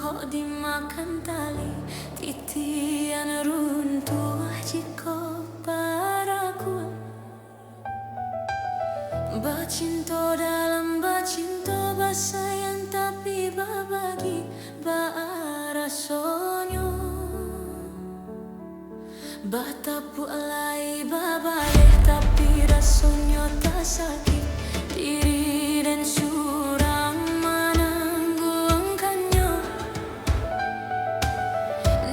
bengkok dimakan tali, titian runtuh jika paraku. Bacinto dalam bacinto, basayang tapi babagi rasonyo. Batapu alai babaleh tapi rasonyo tak sakit diri dan surang menangguhkannya.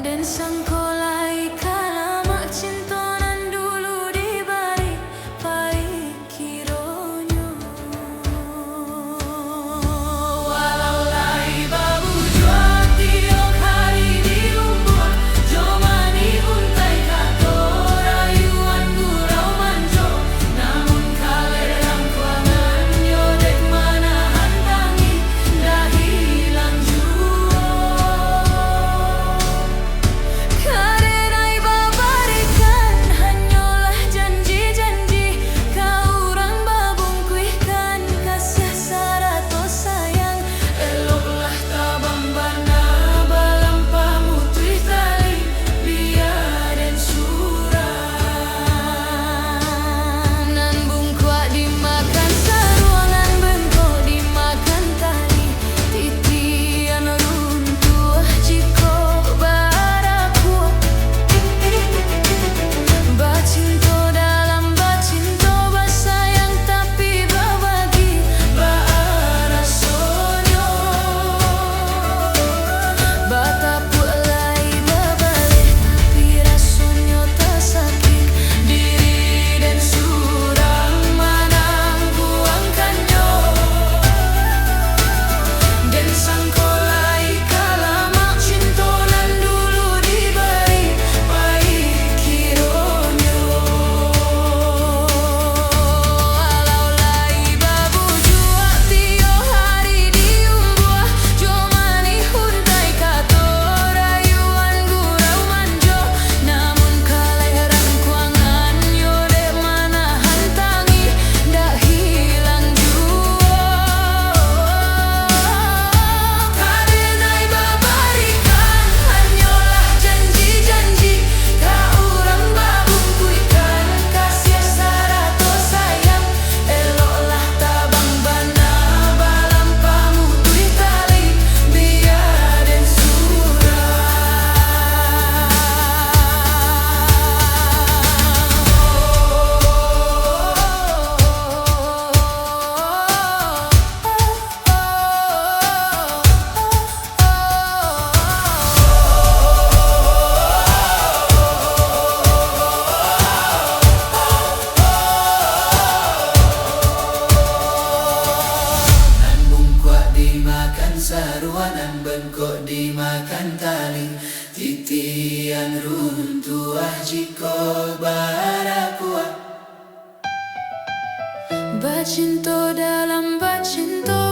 Dan sangkolai kalamak cintonan dulu dibari pai kironyo. Walau lai babu jua tiok hari diumur, jomani untai kato rayuan gurau manjo. Namun kalerang kuangan yodek mana hantangi dah hilang jua. Karenai babarikan hanyalah janji-janji, kau orang babungkuihkan kasih sarato sayang. Eloklah tabang bana balam pamutui tali biar dan surang. Nan bungkuak dimakan saruangan, bengkok dimakan tali, titian runtuh jiko baraku. Bacinto dalam bacinto, basayang tapi babagi rasonyo. Batapu alai babaleh tapi rasonyo tak sakit diri dan surang menangguhkannya. Dan sangkolai kalamak cintonan dulu diberi pai kironyo. Walau lai babu jua tio hari diumbuah, jomani huntai kato rayuan gurau manjo. Namun kalerang kuangan yode mana hantangi dah hilang jua. Karenai babarikan hanyalah janji-janji, kau orang babungkuihkan kasih sarato sayang. Eloklah tabang bana balam pamutui tali biar dan nan bungkuak dimakan sarua, nan bengkok dimakan tali, titian runtuh jiko baraku. Bacinto dalam bacinto,